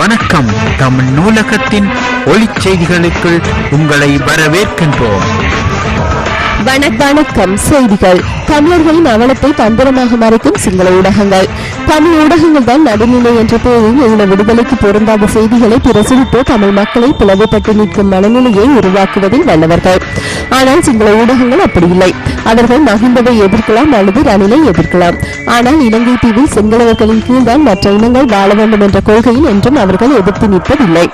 வணக்கம். தமிழ் நூலகத்தின் ஒளிச் செய்திகளுக்கு உங்களை வரவேற்கின்றோம். வணக்கம். செய்திகள். தமிழர்களின் அவலத்தை தந்திரமாக மறைக்கும் சிங்கள ஊடகங்கள். தமிழ் ஊடகங்கள் தான் நடுநிலை என்ற பெயரில் ஈழ விடுதலைக்கு பொருந்தாத செய்திகளை பிரசுரித்து தமிழ் மக்களை பிளவுபட்டு நிற்கும் மனநிலையை உருவாக்குவதில் வல்லவர்கள். ஆனால் சிங்கள ஊடகங்கள் அப்படி இல்லை. அவர்கள் மகிந்தவை எதிர்க்கலாம் அல்லது ரணிலை எதிர்க்கலாம். ஆனால் இலங்கை தீவில் சிங்களவர்களின் கீழ்தான் மற்ற இனங்கள் வாழ வேண்டும் என்ற கொள்கையில் என்றும் அவர்கள் எதிர்த்து நிற்பதில்லை.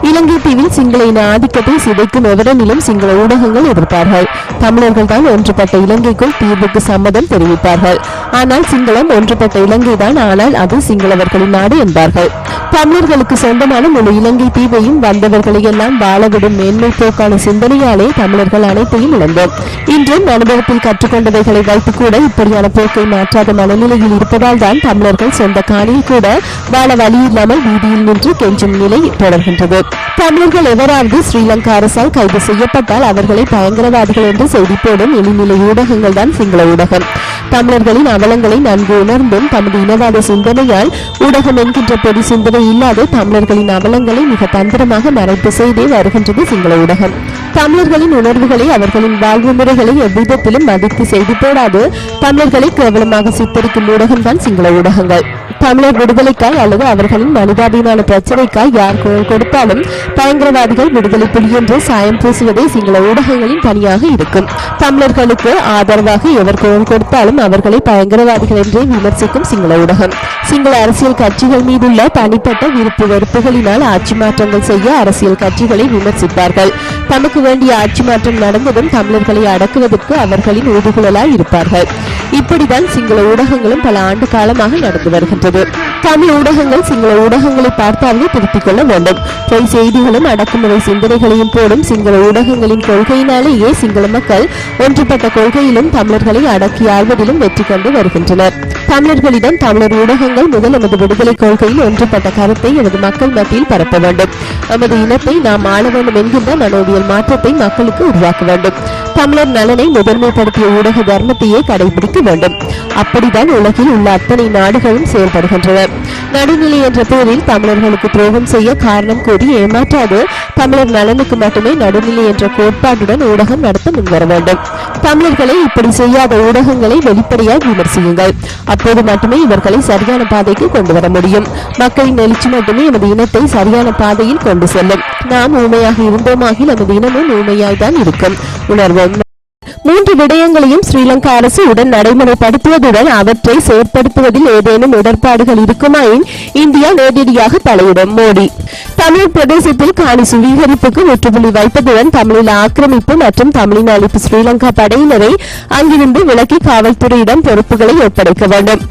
இலங்கை தீவில் சிங்கள இன ஆதிக்கத்தை சிதைக்கும் எவரனிலும் சிங்கள ஊடகங்கள் எதிர்ப்பார்கள். தமிழர்கள் தான் ஒன்றுபட்ட இலங்கைக்குள் தீர்வுக்கு சம்மதம் தெரிவிப்பார்கள். ஆனால் சிங்களம் ஒன்றுபட்ட இலங்கை தான், ஆனால் அது சிங்களவர்களின் நாடு என்பார்கள். தமிழர்களுக்கு சொந்தமான முழு இலங்கை தீவையும் வந்தவர்களை எல்லாம் வாழவிடும் மேன்மை போக்கான சிந்தனையாலே தமிழர்கள் அனைத்தையும் இழந்தோம். இன்றும் அனுபவத்தில் கற்றுக்கொண்டவைகளை வைத்து கூட இப்படியான போக்கை மாற்றாத மனநிலையில் இருப்பதால் தான் தமிழர்கள் சொந்த காணியில் கூட வாழ வழி இல்லாமல் வீதியில் நின்று கெஞ்சும் நிலை தொடர்கின்றது. தமிழர்கள் எவராவது ஸ்ரீலங்கா அரசால் கைது செய்யப்பட்டால் அவர்களை பயங்கரவாதிகள் என்று செய்தி போடும் இழிநிலை ஊடகங்கள் தான் சிங்கள ஊடகம். தமிழர்களின் அவலங்களை நன்கு உணர்ந்தும் தமது இனவாத சிந்தனையால் ஊடகம் என்கின்ற பொது சிந்தனை இல்லாத தமிழர்களின் அவலங்களை மிக தந்திரமாக மறைப்பு செய்தே வருகின்றது சிங்கள ஊடகம். தமிழர்களின் உணர்வுகளை, அவர்களின் வாழ்வு முறைகளை எவ்விதத்திலும் மதித்து செய்தி போடாது தமிழர்களை கேவலமாக சித்தரிக்கும் ஊடகம் தான் சிங்கள ஊடகங்கள். தமிழர் விடுதலைக்காய் அல்லது அவர்களின் மனிதாபிமான பிரச்சனைக்காய் யார் குரல் கொடுத்தாலும் பயங்கரவாதிகள் விடுதலை புலி என்று சாயம் பூசுவதே சிங்கள ஊடகங்களின் பணியாக இருக்கும். தமிழர்களுக்கு ஆதரவாக எவர் குரல் கொடுத்தாலும் அவர்களை பயங்கரவாதிகள் என்றே விமர்சிக்கும் சிங்கள ஊடகம். சிங்கள அரசியல் கட்சிகள் மீதுள்ள தனிப்பட்ட விருப்பு வெறுப்புகளினால் ஆட்சி மாற்றங்கள் செய்ய அரசியல் கட்சிகளை விமர்சிப்பார்கள். தமக்கு வேண்டிய ஆட்சி மாற்றம் நடந்ததும் தமிழர்களை அடக்குவதற்கு அவர்களின் ஊதுகுழலாய் இருப்பார்கள். இப்படிதான் சிங்கள ஊடகங்களும் பல ஆண்டு காலமாக நடந்து வருகின்றது. தமிழ் ஊடகங்கள் சிங்கள ஊடகங்களை பார்த்தாலே திருத்திக் கொள்ள வேண்டும். பொய் செய்திகளும் அடக்குமுறை சிந்தனைகளையும் போடும் சிங்கள ஊடகங்களின் கொள்கையினாலேயே சிங்கள மக்கள் ஒன்றுபட்ட கொள்கையிலும் தமிழர்களை அடக்கி ஆள்வதிலும் வெற்றி கண்டு வருகின்றனர். தமிழர்களிடம் தமிழர் ஊடகங்கள் முதல் நமது விடுதலை கொள்கையில் ஒன்றுபட்ட கருத்தை நமது மக்கள் மத்தியில் பரப்ப வேண்டும். நமது இனத்தை நாம் ஆள வேண்டும் என்கின்ற மனோவியல் மாற்றத்தை மக்களுக்கு உருவாக்க வேண்டும். தமிழர் நலனை முதன்மைப்படுத்திய ஊடக தர்மத்தையே கடைபிடிக்க வேண்டும். அப்படித்தான் உலகில் உள்ள அத்தனை நாடுகளும் செயல்படுகின்றன. நடுநிலை என்ற பெயரில் தமிழர்களுக்கு துரோகம் செய்ய காரணம் கூறி ஏமாற்றாது தமிழர் நலனுக்கு மட்டுமே நடுநிலை என்ற கோட்பாட்டுடன் ஊடகம் நடத்த முன்வர வேண்டும். தமிழர்களை இப்படி செய்யாத ஊடகங்களை வெளிப்படையாக விமர்சியுங்கள். அப்போது மட்டுமே இவர்களை சரியான பாதைக்கு கொண்டு வர முடியும். மக்களின் எழுச்சி மட்டுமே நமது இனத்தை சரியான பாதையில் கொண்டு செல்லும். நாம் ஊமையாக இருந்தோமாகி நமது இனமும் ஊமையாய்தான் இருக்கும். உணர்வோம். 3 விடயங்களையும் ஸ்ரீலங்கா அரசு உடன் நடைமுறைப்படுத்துவதுடன் அவற்றை செயற்படுத்துவதில் ஏதேனும் இடர்பாடுகள் இருக்குமாயின் இந்தியா நேரடியாக தலையிடும். மோடி. தமிழ் பிரதேசத்தில் காணி சுவீகரிப்புக்கு முற்றுப்புள்ளி வைப்பதுடன் தமிழில் ஆக்கிரமிப்பு மற்றும் தமிழின் அழிப்பு ஸ்ரீலங்கா படையினரை அங்கிருந்து விலக்கி காவல்துறையிடம் பொறுப்புகளை ஒப்படைக்க வேண்டும்.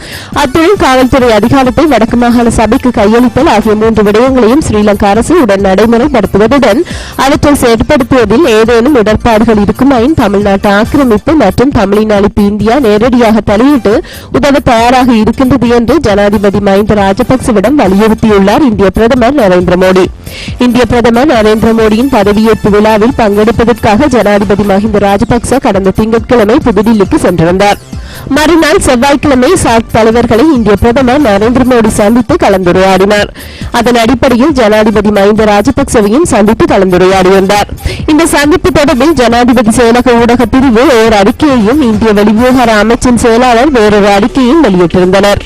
அத்துடன் காவல்துறை அதிகாரத்தை வடக்கு மாகாண சபைக்கு கையளித்தல் ஆகிய 3 விடயங்களையும் ஸ்ரீலங்கா அரசு உடன் நடைமுறைப்படுத்துவதுடன் அவற்றை செயற்படுத்துவதில் ஏதேனும் இடர்பாடுகள் இருக்குமாயின் தமிழ்நாட்டு ஆக்கிரமிப்பு மற்றும் தமிழின் அழிப்பு இந்தியா நேரடியாக தலையிட்டு உதவ தயாராக இருக்கின்றது என்று ஜனாதிபதி மஹிந்த ராஜபக்சவிடம் வலியுறுத்தியுள்ளார் இந்திய பிரதமர் நரேந்திர மோடி. இந்திய பிரதமர் நரேந்திர மோடியின் பதவியேற்பு விழாவில் பங்கெடுப்பதற்காக ஜனாதிபதி மஹிந்த ராஜபக்ச கடந்த திங்கட்கிழமை புதுடில்லிக்கு சென்றிருந்தார். மறுநாள் செவ்வாய்க்கிழமை சார்க் தலைவர்களை இந்திய பிரதமர் நரேந்திர மோடி சந்தித்து கலந்துரையாடினார். அதன் அடிப்படையில் ஜனாதிபதி மஹிந்த ராஜபக்சவையும் சந்தித்து கலந்துரையாடியிருந்தார். இந்த சந்திப்பு தொடர்பில் ஜனாதிபதி செயலக ஊடக பிரிவு ஒரு அறிக்கையையும் இந்திய வெளிவிவகார அமைச்சின் செயலாளர் வேறொரு அறிக்கையையும் வெளியிட்டிருந்தனர்.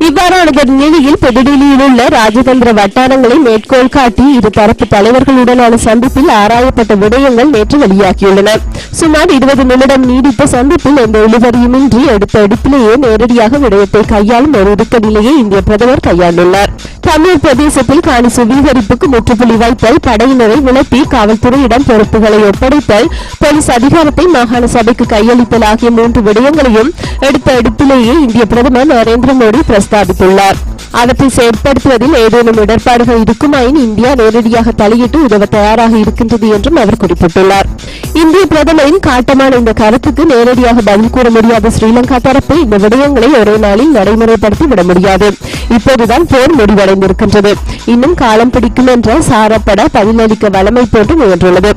இவ்வாறான நிலையில் புதுடில்லியில் உள்ள ராஜதந்திர வட்டாரங்களை மேற்கோள் காட்டி இருதரப்பு தலைவர்களுடனான சந்திப்பில் ஆராயப்பட்ட விடயங்கள் நேற்று வெளியாகியுள்ளன. சுமார் 20 நிமிடம் நீடித்த சந்திப்பில் எந்த இழுவறியுமின்றி எடுத்த எடுப்பிலேயே நேரடியாக விடயத்தை கையாளும் ஒரு இறுக்க நிலையை இந்திய பிரதமர் கையாண்டுள்ளார். தமிழ் பிரதேசத்தில் காணி சுவீகரிப்புக்கு முற்றுப்புள்ளி வைத்தல், படையினரை விலப்பி காவல்துறையிடம் பொறுப்புகளை ஒப்படைத்தல், போலீஸ் அதிகாரத்தை மாகாண சபைக்கு கையளித்தல் ஆகிய 3 விடயங்களையும் எடுத்த எடுப்பிலேயே இந்திய பிரதமர் நரேந்திர மோடி பிரஸ்தாபித்துள்ளார். அவற்றை செயற்படுத்துவதில் ஏதேனும் இடர்பாடுகள் இருக்குமாயின் இந்தியா நேரடியாக தலையிட்டு உதவ தயாராக இருக்கின்றது என்றும் அவர் குறிப்பிட்டுள்ளார். இந்திய பிரதமரின் காட்டமான இந்த கருத்துக்கு நேரடியாக பதில் கூற முடியாத ஸ்ரீலங்கா தரப்பு இந்த விடயங்களை ஒரே நாளில் நடைமுறைப்படுத்தி விட முடியாது. இப்போதுதான் போர் முடிவடைந்திருக்கின்றது. இன்னும் காலம் பிடிக்கும் என்ற சாரப்பட பதிலளிக்க வளமை போன்று முயன்றுள்ளது.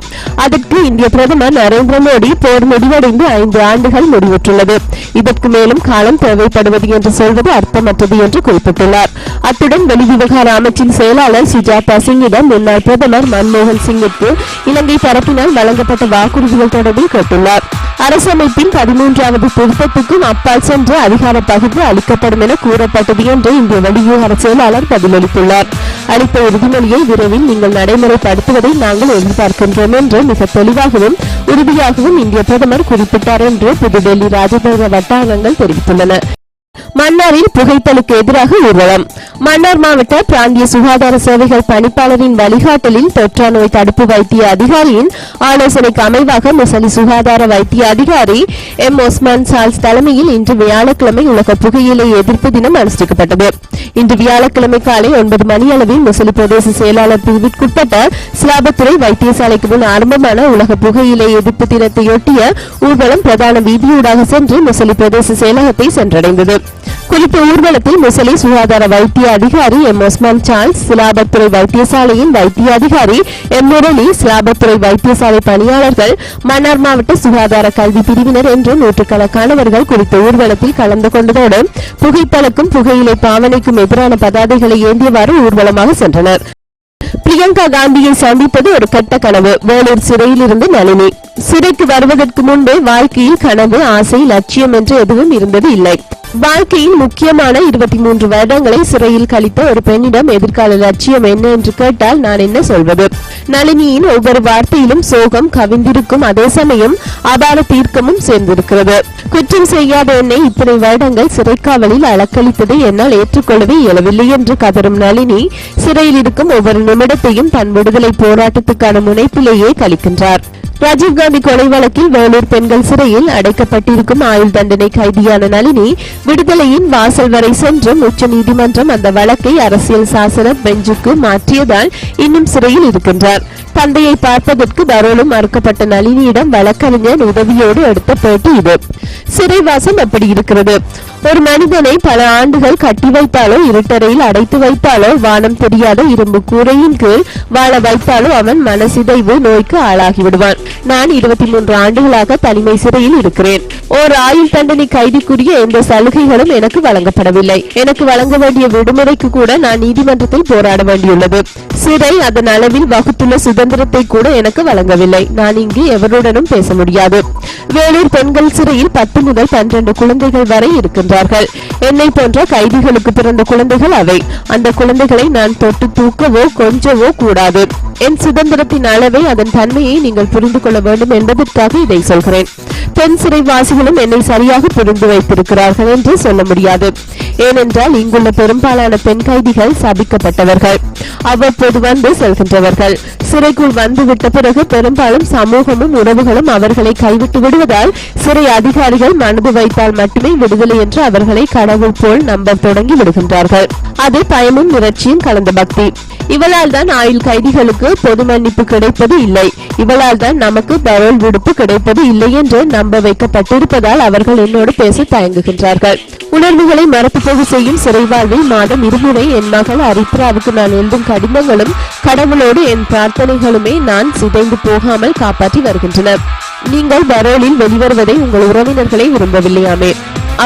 அதற்கு இந்திய பிரதமர் நரேந்திர மோடி போர் முடிவடைந்து 5 ஆண்டுகள் முடிவுற்றுள்ளது. இதற்கு மேலும் காலம் தேவைப்படுவது என்று சொல்வது அர்த்தமற்றது என்று குறிப்பிட்டுள்ளார். தெரிவித்துள்ளார். அத்துடன் வெளிவிவகார அமைச்சின் செயலாளர் சுஜாதா சிங்கிடம் முன்னாள் பிரதமர் மன்மோகன் சிங்கிற்கு இலங்கை தரப்பினால் வழங்கப்பட்ட வாக்குறுதிகள் தொடர்பில் கேட்டுள்ளார். அரசமைப்பின் 13வது திருத்தத்துக்கும் அப்பால் சென்று அதிகார பகிர்வு அளிக்கப்படும் என கூறப்பட்டது என்று இந்திய வெளிவிவகார செயலாளர் பதிலளித்துள்ளார். அளித்த உறுதிமொழியை விரைவில் நீங்கள் நடைமுறைப்படுத்துவதை நாங்கள் எதிர்பார்க்கின்றோம் என்று மிக தெளிவாகவும் உறுதியாகவும் இந்திய பிரதமர் குறிப்பிட்டார் என்று புதுடெல்லி ராஜபவன வட்டாரங்கள் தெரிவித்துள்ளன. மன்னாரில் புகைத்தலுக்கு எதிராக ஊர்வலம். மன்னார் மாவட்ட பிராந்திய சுகாதார சேவைகள் பணிப்பாளரின் வழிகாட்டலில் தொற்றா நோய் தடுப்பு வைத்திய அதிகாரியின் ஆலோசனைக்கு அமைவாக முசலி சுகாதார வைத்திய அதிகாரி எம் ஒஸ்மான் சால்ஸ் தலைமையில் இன்று வியாழக்கிழமை உலக புகையிலை எதிர்ப்பு தினம் அனுஷ்டிக்கப்பட்டது. இன்று வியாழக்கிழமை காலை 9 மணியளவில் முசலி பிரதேச செயலாளர் பிரிவிற்குட்பட்ட சிலாபத்துறை வைத்தியசாலைக்கு முன் ஆரம்பமான உலக புகையிலை எதிர்ப்பு தினத்தையொட்டிய ஊர்வலம் பிரதான வீதியூடாக சென்று முசலி பிரதேச செயலகத்தை சென்றடைந்தது. குறித்த ஊர்வலத்தில் முசலி சுகாதார வைத்திய அதிகாரி எம் ஒஸ்மான் சார்ல்ஸ், சிலாபத்துறை வைத்தியசாலையின் வைத்திய அதிகாரி எம் முரளி, சிலாபத்துறை வைத்தியசாலை பணியாளர்கள், மன்னார் மாவட்ட சுகாதார கல்வி பிரிவினர் என்று நூற்றுக்கணக்கானவர்கள் குறித்த ஊர்வலத்தில் கலந்து கொண்டதோடு புகைப்பழக்கும் புகையிலை பாவனைக்கும் எதிரான பதாதைகளை ஏந்தியவாறு ஊர்வலமாக சென்றனர். பிரியங்கா காந்தியை சந்திப்பது ஒரு கெட்ட கனவு. வேலூர் சிறையில் இருந்து நளினி. சிறைக்கு வருவதற்கு முன்பே வாழ்க்கையில் கனவு, ஆசை, லட்சியம் என்று எதுவும் இருந்தது இல்லை. வாழ்க்கையில் முக்கியமான 23 வருடங்களை சிறையில் கழித்த ஒரு பெண்ணிடம் எதிர்கால லட்சியம் என்ன என்று கேட்டால் நான் என்ன சொல்வது? நளினியின் ஒவ்வொரு வார்த்தையிலும் சோகம் கவிந்திருக்கும், அதே சமயம் அபார தீர்க்கமும் சேர்ந்திருக்கிறது. குற்றம் செய்யாத என்னை இத்தனை வருடங்கள் சிறைக்காவலில் அலக்களித்ததை என்னால் ஏற்றுக்கொள்ளவே இயலவில்லை என்று கதரும் நளினி சிறையில் இருக்கும் ஒவ்வொரு நிமிடத்தையும் தன் விடுதலை போராட்டத்துக்கான முனைப்பிலேயே கழிக்கின்றார். ராஜீவ்காந்தி கொலை வழக்கில் வேலூர் பெண்கள் சிறையில் அடைக்கப்பட்டிருக்கும் ஆயுள் தண்டனை கைதியான நளினி விடுதலையின் வாசல் வரை சென்றும் உச்ச நீதிமன்றம் அந்த வழக்கை அரசியல் சாசன பெஞ்சுக்கு மாற்றியதால் இன்னும் சிறையில் இருக்கின்றார். தந்தையை பார்ப்பதற்கு பரோலும் மறுக்கப்பட்ட நளினியிடம் வழக்கறிஞர் உதவியோடு எடுத்த பேட்டி இது. சிறைவாசம் எப்படி இருக்கிறது? ஒரு மனிதனை பல ஆண்டுகள் கட்டி வைத்தாலோ, இருட்டறையில் அடைத்து வைத்தாலோ, வானம் தெரியாத இரும்பு கூரையின் கீழ் வாழ வைத்தாலோ அவன் மனசிதைவு நோய்க்கு ஆளாகி விடுவான். நான் 23 ஆண்டுகளாக தனிமை சிறையில் இருக்கிறேன். ஓர் ஆயுள் தண்டனை கைதிக்குரிய எந்த சலுகைகளும் எனக்கு வழங்கப்படவில்லை. எனக்கு வழங்க வேண்டிய விடுமுறைக்கு கூட நான் நீதிமன்றத்தில் போராட வேண்டியுள்ளது. சிறை அதன் அளவில் வகுத்துள்ள சுதந்திரத்தை கூட எனக்கு வழங்கவில்லை. நான் இங்கு எவருடனும் பேச முடியாது. வேலூர் பெண்கள் சிறையில் 10 முதல் 12 குழந்தைகள் வரை இருக்கின்றார்கள். என்னை போன்ற கைதிகளுக்கு பிறந்த குழந்தைகள் அவை. அந்த குழந்தைகளை நான் தொட்டு தூக்கவோ கொஞ்சவோ கூடாது. என் சுதந்திரத்தின் அளவை, அதன் தன்மையை நீங்கள் புரிந்து கொள்ள வேண்டும் என்பதற்காக இதை சொல்கிறேன். பெண் சிறைவாசிகளும் என்னை சரியாக புரிந்து வைத்திருக்கிறார்கள் என்று சொல்ல முடியாது. ஏனென்றால் இங்குள்ள பெரும்பாலான பெண் கைதிகள் சபிக்கப்பட்டவர்கள், அவ்வப்போது வந்து செல்கின்றவர்கள். சிறைக்குள் வந்து விட்ட பிறகு பெரும்பாலும் சமூகமும் உறவுகளும் அவர்களை கைவிட்டு விடுவதால் சிறை அதிகாரிகள் மனது வைத்தால் மட்டுமே விடுதலை என்று அவர்களை கடவுள் போல் நம்ப தொடங்கி விடுகின்றார்கள். அது பயமும் நிறச்சியும் கலந்த பக்தி. இவளால் தான் ஆயுள் கைதிகளுக்கு பொது மன்னிப்பு கிடைப்பது இல்லை, இவளால் தான் நமக்கு பரோல் விடுப்பு கிடைப்பது இல்லை என்று நம்ப வைக்கப்பட்டிருப்பதால் அவர்கள் என்னோடு பேச தயங்குகின்றார்கள். உணர்வுகளை மறப்பு போக செய்யும் சிறை வாழ்வில் மாதம் 2 முறை என் மகள் அரித்ராவுக்கு நான் எழுதும் கடிதங்களும் கடவுளோடு என் பிரார்த்தனைகளுமே நான் சிதைந்து போகாமல் காப்பாற்றி வருகின்றன. நீங்கள் பரோலில் வெளிவருவதை உங்கள் உறவினர்களை விரும்பவில்லையாமே?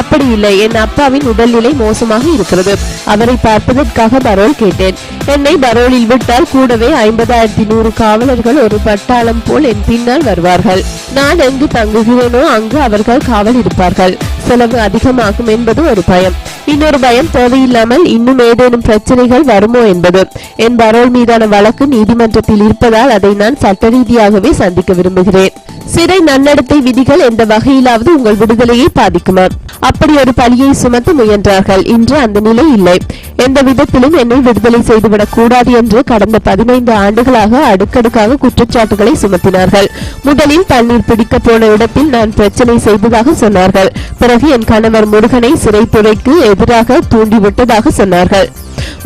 அப்படி இல்லை. என் அப்பாவின் உடல்நிலை மோசமாக இருக்கிறது. அவரை பார்ப்பதற்காக பரோல் கேட்டேன். என்னை பரோலில் விட்டால் கூடவே 50,100 காவலர்கள் ஒரு பட்டாளம் போல் என் பின்னால் வருவார்கள். நான் எங்கு தங்குகிறேனோ அங்கு அவர்கள் காவல் இருப்பார்கள். செலவு அதிகமாகும் என்பது ஒரு பயம். இன்னொரு பயம், தேவையில்லாமல் இன்னும் ஏதேனும் பிரச்சனைகள் வருமோ என்பது. என் பரோல் மீதான வழக்கு நீதிமன்றத்தில் இருப்பதால் அதை நான் சட்ட ரீதியாகவே சந்திக்க விரும்புகிறேன். சிறை நன்னடத்தை விதிகள் எந்த வகையிலாவது உங்கள் விடுதலையை பாதிக்குமா? அப்படி ஒரு பழியை சுமத்த முயன்றார்கள். இன்று அந்த நிலை இல்லை. எந்த விதத்திலும் என்னை விடுதலை செய்துவிடக் கூடாது என்று கடந்த 15 ஆண்டுகளாக அடுக்கடுக்காக குற்றச்சாட்டுகளை சுமத்தினார்கள். முதலில் தண்ணீர் பிடிக்க போன இடத்தில் நான் பிரச்சனை செய்ததாக சொன்னார்கள். பிறகு என் கணவர் முருகனை சிறைத்துறைக்கு எதிராக தூண்டிவிட்டதாக சொன்னார்கள்.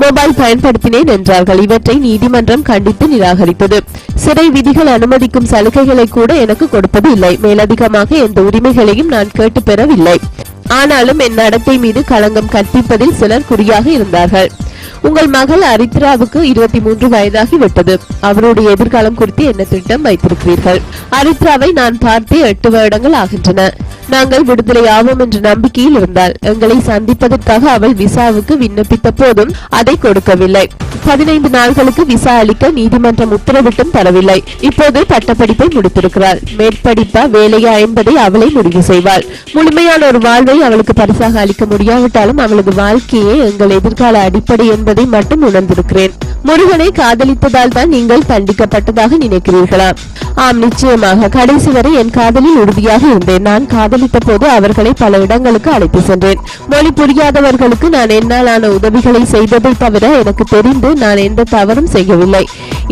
மொபைல் பயன்படுத்தினேன் என்றார்கள். இவற்றை நீதிமன்றம் கண்டித்து நிராகரித்தது. சிறை விதிகள் அனுமதிக்கும் சலுகைகளை கூட எனக்கு கொடுப்பது இல்லை. மேலதிகமாக எந்த உரிமைகளையும் நான் கேட்டு பெறவில்லை. ஆனாலும் என் நடத்தை மீது களங்கம் கற்பிப்பதில் சிலர் குறியாக இருந்தார்கள். உங்கள் மகள் அரித்ராவுக்கு 23 வயதாகி விட்டது. அவருடைய எதிர்காலம் குறித்து என்ன திட்டம் வைத்திருக்கிறீர்கள்? அரித்ராவை நான் பார்த்தே 8 வருடங்கள் ஆகின்றன. நாங்கள் விடுதலை ஆவோம் என்ற நம்பிக்கையில் இருந்தால் எங்களை சந்திப்பதற்காக அவள் விசாவுக்கு விண்ணப்பித்த போதும் அதை கொடுக்கவில்லை. 15 நாட்களுக்கு விசா அளிக்க நீதிமன்றம் உத்தரவிட்டும் தரவில்லை. இப்போது பட்டப்படிப்பை முடித்திருக்கிறாள். மேற்படிப்பா வேலையா என்பதை அவளை முடிவு செய்வாள். முழுமையான ஒரு வாழ்வை அவளுக்கு பரிசாக அளிக்க முடியாவிட்டாலும் அவளது வாழ்க்கையே எங்கள் எதிர்கால அடிப்படை என்பதை மட்டும் உணர்ந்திருக்கிறேன். முருகனை காதலித்ததால் தான் நீங்கள் தண்டிக்கப்பட்டதாக நினைக்கிறீர்களா? ஆம், நிச்சயமாக. கடைசி வரை என் காதலில் உறுதியாக இருந்தேன். நான் காதலித்த போது அவர்களை பல இடங்களுக்கு அழைத்து சென்றேன். மொழி புரியாதவர்களுக்கு நான் என்னாலான உதவிகளை செய்ததை தவிர எனக்கு தெரிந்து நான் எந்த தவறும் செய்யவில்லை.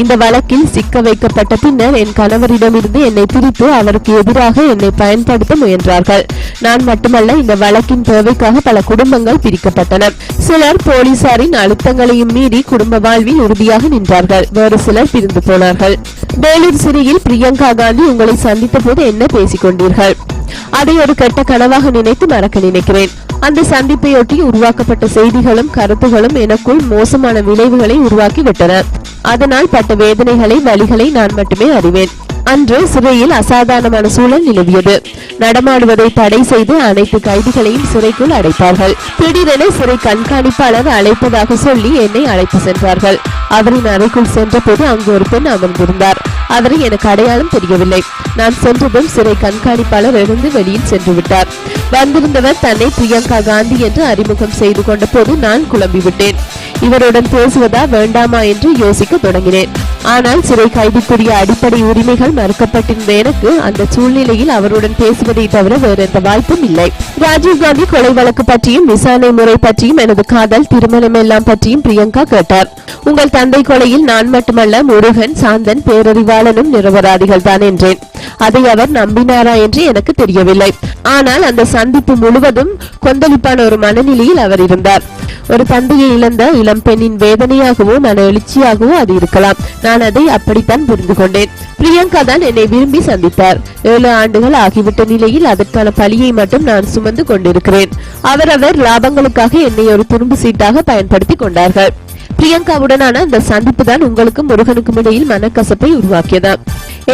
இந்த வழக்கில் சிக்க வைக்கப்பட்ட பின்னர் என் கணவரிடமிருந்து என்னை பிரித்து அவருக்கு எதிராக என்னை பயன்படுத்த முயன்றார்கள். நான் மட்டுமல்ல, இந்த வழக்கின் தேவைக்காக பல குடும்பங்கள் பிரிக்கப்பட்டன. சிலர் போலீசாரின் அழுத்தங்களையும் மீறி குடும்ப வாழ்வில் உறுதியாக நின்றார்கள். வேறு சிலர் பிரிந்து போனார்கள். வேலூர் சிறையில் பிரியங்கா காந்தி உங்களை சந்தித்த போது என்ன பேசிக் கொண்டீர்கள்? அதை ஒரு கெட்ட கனவாக நினைத்து மறக்க நினைக்கிறேன். அந்த சந்திப்பையொட்டி உருவாக்கப்பட்ட செய்திகளும் கருத்துகளும் எனக்குள் மோசமான விளைவுகளை உருவாக்கி விட்டன. அதனால் பட்ட வேதனைகளை வலிகளை நான் மட்டுமே அறிவேன். அன்று சிறையில் அசாதாரணமான சூழல் நிலவியது. நடமாடுவதை தடை செய்து அனைத்து கைதிகளையும் சிறைக்குள் அடைப்பார்கள். திடீரென சிறை கண்காணிப்பாளர் அழைப்பதாக சொல்லி என்னை அழைத்து சென்றார்கள். அவரின் அறைக்குள் சென்ற போது அங்கு ஒரு பெண் அமர்ந்திருந்தார். அவரை எனக்கு அடையாளம் தெரியவில்லை. நான் சென்றதும் சிறை கண்காணிப்பாளர் எழுந்து வெளியில் சென்று விட்டார். வந்திருந்தவர் தன்னை பிரியங்கா காந்தி என்று அறிமுகம் செய்து கொண்ட போது நான் குழம்பிவிட்டேன். இவருடன் பேசுவதா வேண்டாமா என்று யோசிக்க தொடங்கினேன். ஆனால் சிறை கைதிக்குரிய அடிப்படை உரிமைகள் மறுக்கப்பட்டிருந்த எனக்கு அந்த சூழ்நிலையில் அவருடன் பேசுவதை தவிர வேறு எந்த வாய்ப்பும் இல்லை. ராஜீவ்காந்தி கொலை வழக்கு பற்றியும் விசாரணை முறை பற்றியும் எனது காதல் திருமணம் எல்லாம் பற்றியும் பிரியங்கா கேட்டார். உங்கள் தந்தை கொலையில் நான் மட்டுமல்ல, முருகன், சாந்தன், பேரறிவாளனும் நிரபராதிகள் தான் என்றேன். அதை அவர் நம்பினாரா என்று எனக்கு தெரியவில்லை. ஆனால் அந்த சந்திப்பு முழுவதும் கொந்தளிப்பான ஒரு மனநிலையில் அவர் இருந்தார். ஒரு தந்தையை இழந்த இளம் பெண்ணின் வேதனையாகவோ மன எழுச்சியாகவோ அது இருக்கலாம். நான் அதை அப்படித்தான் புரிந்து கொண்டேன். பிரியங்கா தான் என்னை விரும்பி சந்தித்தார். 7 ஆண்டுகள் ஆகிவிட்ட நிலையில் அதற்கான பழியை மட்டும் நான் சுமந்து கொண்டிருக்கிறேன். அவரவர் லாபங்களுக்காக என்னை ஒரு துரும்பு சீட்டாக பயன்படுத்தி கொண்டார்கள். பிரியங்காவுடனான அந்த சந்திப்பு தான் உங்களுக்கும் முருகனுக்கும் இடையில் மனக்கசப்பை உருவாக்கியதா?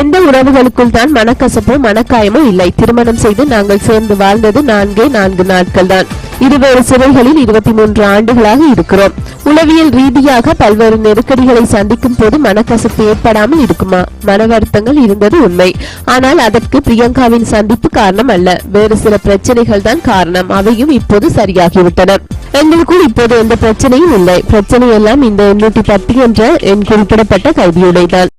எந்த உறவுகளுக்குள் தான் மனக்கசப்போ மனக்காயமோ இல்லை. திருமணம் செய்து நாங்கள் சேர்ந்து வாழ்ந்தது 4 நாட்கள் தான். இருவேறு சிறைகளில் 23 ஆண்டுகளாக இருக்கிறோம். உளவியல் ரீதியாக பல்வேறு நெருக்கடிகளை சந்திக்கும் போது மனக்கசப்பு ஏற்படாமல் இருக்குமா? மன வருத்தங்கள் இருந்தது உண்மை. ஆனால் அதற்கு பிரியங்காவின் சந்திப்பு காரணம் அல்ல. வேறு சில பிரச்சனைகள் தான் காரணம். அவையும் இப்போது சரியாகிவிட்டன. எங்களுக்குள் இப்போது எந்த பிரச்சனையும் இல்லை. பிரச்சனை எல்லாம் இந்த 810 என்ற என் குறிப்பிடப்பட்ட கைதியுடைதான்.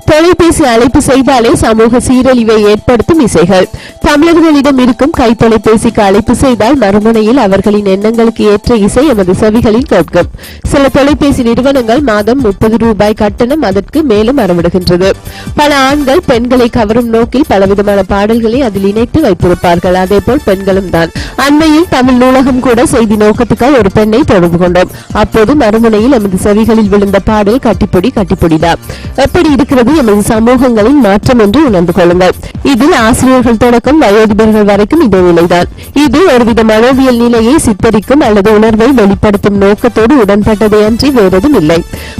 தொலைபேசி அழைப்பு செய்தாலே சமூக சீரழிவை ஏற்படுத்தும் இசைகள். தமிழர்களிடம் இருக்கும் கை தொலைபேசிக்கு அழைப்பு செய்தால் மறுமுனையில் அவர்களின் எண்ணங்களுக்கு ஏற்ற இசை எமது செவிகளில் கேட்கும். சில தொலைபேசி நிறுவனங்கள் மாதம் 30 ரூபாய் கட்டணம் அதற்கு மேலும் அறவிடுகின்றது. பல ஆண்கள் பெண்களை கவரும் நோக்கில் பலவிதமான பாடல்களை அதில் இணைத்து வைத்திருப்பார்கள். அதே போல் பெண்களும் தான். அண்மையில் தமிழ் நூலகம் கூட செய்தி நோக்கத்துக்காக ஒரு பெண்ணை தொடர்பு கொண்டோம். அப்போது மறுமுனையில் எமது செவிகளில் விழுந்த பாடல் கட்டிப்பொடி கட்டிப்பொடிதான். எப்படி இருக்கிறது எமது சமூகங்களின் மாற்றம் என்று உணர்ந்து கொள்ளுங்கள். இதில் ஆசிரியர்கள் தொடக்கம் வயோதிபர்கள் வரைக்கும் இதே நிலைதான். இது ஒருவித மனோவியல் நிலையை சித்தரிக்கும் அல்லது உணர்வை வெளிப்படுத்தும் நோக்கத்தோடு உடன்பட்டதை அன்றி வேறதும் இல்லை.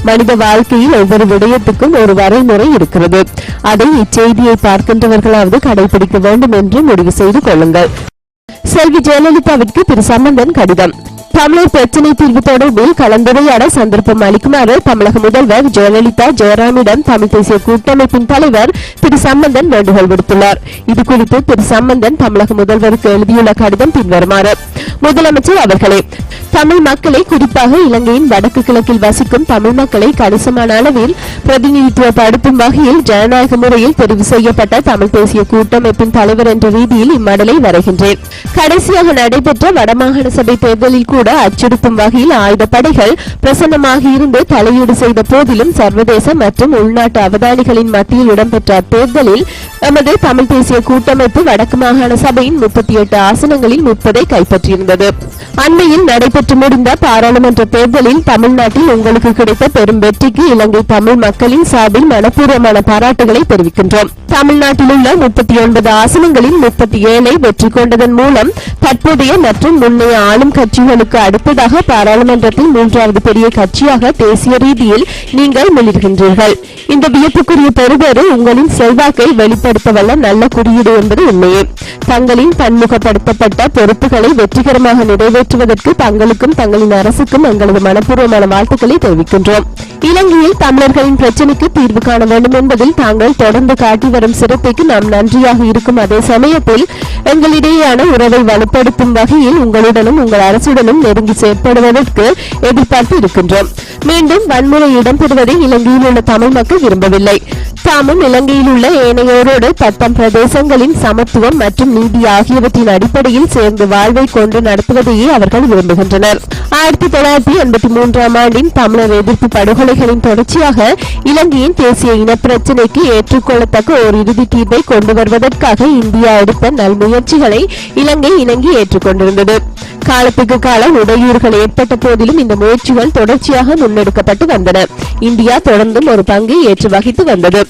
மனித வாழ்க்கையில் ஒவ்வொரு விடயத்துக்கும் ஒரு வரைமுறை இருக்கிறது. அதை இச்செய்தியை பார்க்கின்றவர்களாவது கடைபிடிக்க வேண்டும் என்று முடிவு செய்து கொள்ளுங்கள். செல்வி ஜெயலலிதாவிற்கு திரு சம்பந்தன் கடிதம். தமிழர் பிரச்சினை தீர்வு தொடர்பில் கலந்துரையாட சந்தர்ப்பம் அளிக்குமாறு தமிழக முதல்வர் ஜெயலலிதா ஜெயராமிடம் தமிழ் தேசிய கூட்டமைப்பின் தலைவர் திரு சம்பந்தன் வேண்டுகோள் விடுத்துள்ளார். இதுகுறித்து திரு சம்பந்தன் தமிழக முதல்வருக்கு எழுதியுள்ள கடிதம் பின்வருமாறு. முதலமைச்சர் அவர்களே, தமிழ் மக்களை, குறிப்பாக இலங்கையின் வடக்கு கிழக்கில் வசிக்கும் தமிழ் மக்களை கணிசமான அளவில் பிரதிநிதித்துவப்படுத்தும் வகையில் ஜனநாயக முறையில் தெரிவு செய்யப்பட்ட தமிழ் தேசிய கூட்டமைப்பின் தலைவர் என்ற ரீதியில் இம்மடலை வரைகின்றேன். கடைசியாக நடைபெற்ற வடமாகாண சபை தேர்தலில் கூட அச்சுறுத்தும் வகையில் ஆயுதப்படைகள் பிரசன்னமாக இருந்து தலையீடு செய்த போதிலும் சர்வதேச மற்றும் உள்நாட்டு அவதானிகளின் மத்தியில் இடம்பெற்ற அத்தேர்தலில் எமது தமிழ் தேசிய கூட்டமைப்பு வடக்கு மாகாண சபையின் 38 ஆசனங்களில் 30 கைப்பற்றியிருந்தது. அண்மையில் நடைபெற்று முடிந்த பாராளுமன்ற தேர்தலில் தமிழ்நாட்டில் உங்களுக்கு கிடைத்த பெரும் வெற்றிக்கு இலங்கை தமிழ் மக்களின் சார்பில் மனப்பூர்வமான பாராட்டுகளை தெரிவிக்கின்றோம். தமிழ்நாட்டில் உள்ள 39 ஆசனங்களில் 37 வெற்றி கொண்டதன் மூலம் தற்போதைய மற்றும் முன்னைய ஆளும் கட்சிகளுக்கு அடுத்ததாக பாராளுமன்றத்தில் 3வது பெரிய கட்சியாக தேசிய ரீதியில் நீங்கள் மிளிர்கின்றீர்கள். இந்த வியப்புக்குரிய பெறுபேறு உங்களின் செல்வாக்கை வெளிப்படுத்தவல்ல நல்ல குறியீடு என்பது உண்மையே. தங்களின் பன்முகப்படுத்தப்பட்ட பொறுப்புகளை வெற்றிகரமாக நிறைவேற்றுவதற்கு தங்களுக்கும் தங்களின் அரசுக்கும் எங்களது மனப்பூர்வமான வாழ்த்துக்களை தெரிவிக்கின்றோம். இலங்கையில் தமிழர்களின் பிரச்சினைக்கு தீர்வு காண வேண்டும் என்பதில் தாங்கள் தொடர்ந்து காட்டி வரும் சிறப்புக்கு நாம் நன்றியாக இருக்கும் அதே சமயத்தில் எங்களிடையேயான உறவை வலுப்படுத்தும் வகையில் உங்களுடனும் உங்கள் அரசுடனும் நெருங்கி செயற்படுவதற்கு எதிர்பார்த்து இருக்கின்றோம். மீண்டும் வன்முறை இடம்பெறுவதை இலங்கையில் உள்ள தமிழ் மக்கள் விரும்பவில்லை. தாமும் இலங்கையில் உள்ள ஏனையோரோடு தத்தம் பிரதேசங்களின் சமத்துவம் மற்றும் நீதி ஆகியவற்றின் அடிப்படையில் சேர்ந்து வாழ்வை கொண்டு நடத்துவதையே அவர்கள் விரும்புகின்றனர். 1983 ஆண்டின் தமிழர் எதிர்ப்பு படுகொலைகளின் தொடர்ச்சியாக இலங்கையின் தேசிய இனப்பிரச்சினைக்கு ஏற்றுக்கொள்ளத்தக்க ஒரு இறுதி தீர்வை கொண்டு வருவதற்காக இந்தியா எடுத்த நல்முயற்சிகளை இலங்கை இணங்கி ஏற்றுக்கொண்டிருந்தது. காலத்துக்கு காலம் இடையூறுகள் ஏற்பட்ட போதிலும் இந்த முயற்சிகள் தொடர்ச்சியாக முன்னெடுக்கப்பட்டு வந்தன. இந்தியா தொடர்ந்தும் ஒரு பங்கை ஏற்று வகித்து வந்தது.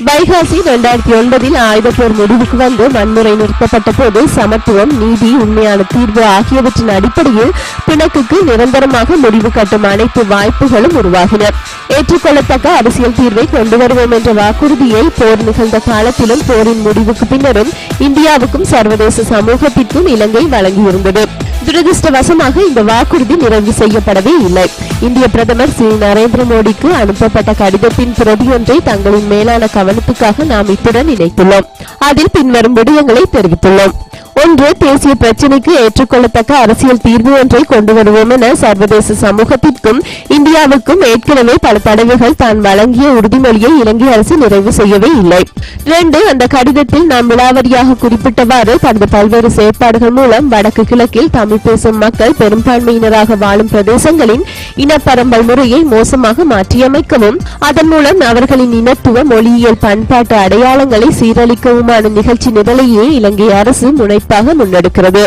வைகாசி 2009 ஆயுதப்போர் முடிவுக்கு வந்து வன்முறை நிறுத்தப்பட்ட போது சமத்துவம், நீதி, உண்மையான தீர்வு ஆகியவற்றின் அடிப்படையில் பிணக்குக்கு நிரந்தரமாக முடிவு கட்டும் அனைத்து வாய்ப்புகளும் உருவாகின. ஏற்றுக்கொள்ளத்தக்க அரசியல் தீர்வை கொண்டு வருவோம் என்ற வாக்குறுதியை போர் நிகழ்ந்த காலத்திலும் போரின் முடிவுக்கு பின்னரும் இந்தியாவுக்கும் சர்வதேச சமூகத்திற்கும் இலங்கை வழங்கியிருந்தது. துரதிருஷ்டவசமாக இந்த வாக்குறுதி நிறைவு செய்யப்படவே இல்லை. இந்திய பிரதமர் ஸ்ரீ நரேந்திர மோடிக்கு அனுப்பப்பட்ட கடிதத்தின் பிரதியொன்றை தங்களின் மேலான கவனத்துக்காக நாம் இத்துடன் இணைத்துள்ளோம். அதில் பின்வரும் விடயங்களை தெரிவித்துள்ளோம். 1. தேசிய பிரச்சினைக்கு ஏற்றுக்கொள்ளத்தக்க அரசியல் தீர்வு ஒன்றை கொண்டு வருவோம் என சர்வதேச சமூகத்திற்கும் இந்தியாவுக்கும் ஏற்கனவே பல தடவைகள் தான் வழங்கிய உறுதிமொழியை இலங்கை அரசு நிறைவு செய்யவே இல்லை. 2. அந்த கடிதத்தில் நாம் விலாவரியாக குறிப்பிட்டவாறு தனது பல்வேறு செயற்பாடுகள் மூலம் வடக்கு கிழக்கில் தமிழ் பேசும் மக்கள் பெரும்பான்மையினராக வாழும் பிரதேசங்களின் இனப்பரம்பல் முறையை மோசமாக மாற்றியமைக்கவும் அதன் மூலம் அவர்களின் இனத்துவ, மொழியியல், பண்பாட்டு அடையாளங்களை சீரழிக்கவுமான நிகழ்ச்சி நிரலையே இலங்கை அரசு முனைப்பாக முன்னெடுக்கிறது.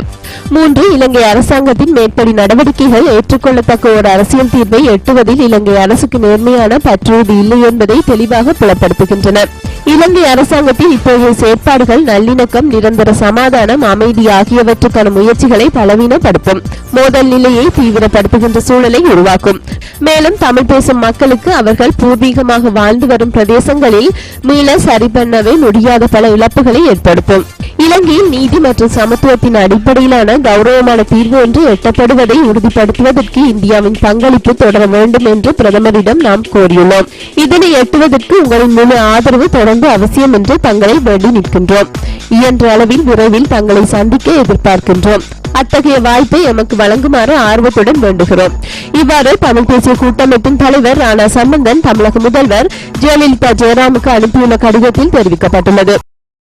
3. இலங்கை அரசாங்கத்தின் மேற்படி நடவடிக்கைகள் ஏற்றுக்கொள்ளத்தக்க ஒரு அரசியல் தீர்வை எட்டுவதில் இலங்கை அரசுக்கு நேர்மையான பற்றுறுதி இல்லை என்பதை தெளிவாக புலப்படுத்துகின்றன. இலங்கை அரசாங்கத்தின் இப்போதைய செயற்பாடுகள் நல்லிணக்கம், நிரந்தர சமாதானம், அமைதி ஆகியவற்றுக்கான முயற்சிகளை பலவீனப்படுத்தும், மோதல் நிலையை தீவிரப்படுத்துகின்ற சூழலை உருவாக்கும். மேலும் தமிழ் பேசும் மக்களுக்கு அவர்கள் பூர்வீகமாக வாழ்ந்து வரும் பிரதேசங்களில் மீள சரி பண்ணவே முடியாத பல இழப்புகளை ஏற்படுத்தும். இலங்கையில் நீதி மற்றும் சமத்துவத்தின் அடிப்படையிலான கௌரவமான தீர்வு ஒன்று எட்டப்படுவதை உறுதிப்படுத்துவதற்கு இந்தியாவின் பங்களிப்பு தொடர வேண்டும் என்று பிரதமரிடம் நாம் கோரியுள்ளோம். இதனை எட்டுவதற்கு உங்களின் முழு ஆதரவு தொடர்ந்து அவசியம் என்று தங்களை வேண்டி நிற்கின்றோம். இயன்ற அளவில் விரைவில் தங்களை சந்திக்க எதிர்பார்க்கின்றோம். அத்தகைய வாய்ப்பை எமக்கு வழங்குமாறு ஆர்வத்துடன் வேண்டுகிறோம். இவ்வாறு தமிழ் தேசிய கூட்டமைப்பின் தலைவர் ராணா சம்பந்தன் தமிழக முதல்வர் ஜெயலலிதா ஜெயராமுக்கு அனுப்பியுள்ள கடிதத்தில் தெரிவிக்கப்பட்டுள்ளது.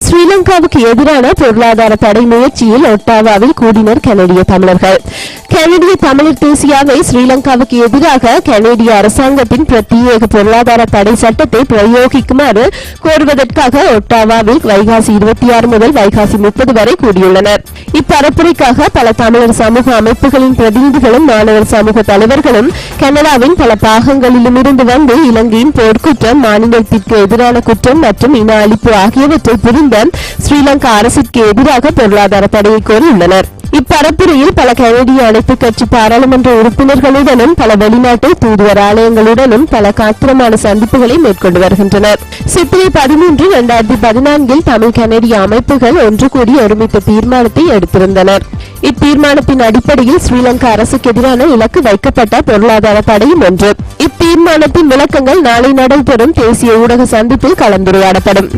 ஸ்ரீலங்காவுக்கு எதிரான பொருளாதார தடை முயற்சியில் ஒட்டாவாவில் கூடினர் கனடிய தமிழர்கள். கனடிய தமிழர் தேசியாவை ஸ்ரீலங்காவுக்கு எதிராக கனடிய அரசாங்கத்தின் பிரத்யேக பொருளாதார தடை சட்டத்தை பிரயோகிக்குமாறு கோருவதற்காக ஒட்டாவாவில் வைகாசி 26 முதல் வைகாசி 30 வரை கூடியுள்ளனர். இப்பரப்புரைக்காக பல தமிழர் சமூக அமைப்புகளின் பிரதிநிதிகளும் மாணவர் சமூக தலைவர்களும் கனடாவின் பல பாகங்களிலும் இருந்து வந்து இலங்கையின் போர்க்குற்றம், மாநிலத்திற்கு எதிரான குற்றம் மற்றும் இன அழிப்பு ஆகியவற்றை புரிந்த ஸ்ரீலங்கா அரசிற்கு எதிராக பொருளாதார தடையை கோரியுள்ளனர். இப்பரப்புரையில் பல கனடிய அனைத்து கட்சி பாராளுமன்ற உறுப்பினர்களுடனும் பல வெளிநாட்டு தூதுவர் ஆலயங்களுடனும் பல காத்திரமான சந்திப்புகளை மேற்கொண்டு வருகின்றனர். சித்திரை 13, 2014 தமிழ் கனடிய அமைப்புகள் ஒன்று கூடி ஒருமித்த தீர்மானத்தை எடுத்திருந்தனர். இத்தீர்மானத்தின் அடிப்படையில் ஸ்ரீலங்கா அரசுக்கு எதிரான இலக்கு வைக்கப்பட்ட பொருளாதார தடையும் ஒன்று. இத்தீர்மானத்தின் விளக்கங்கள் நாளை நடைபெறும் தேசிய ஊடக சந்திப்பில் கலந்துரையாடப்படும்.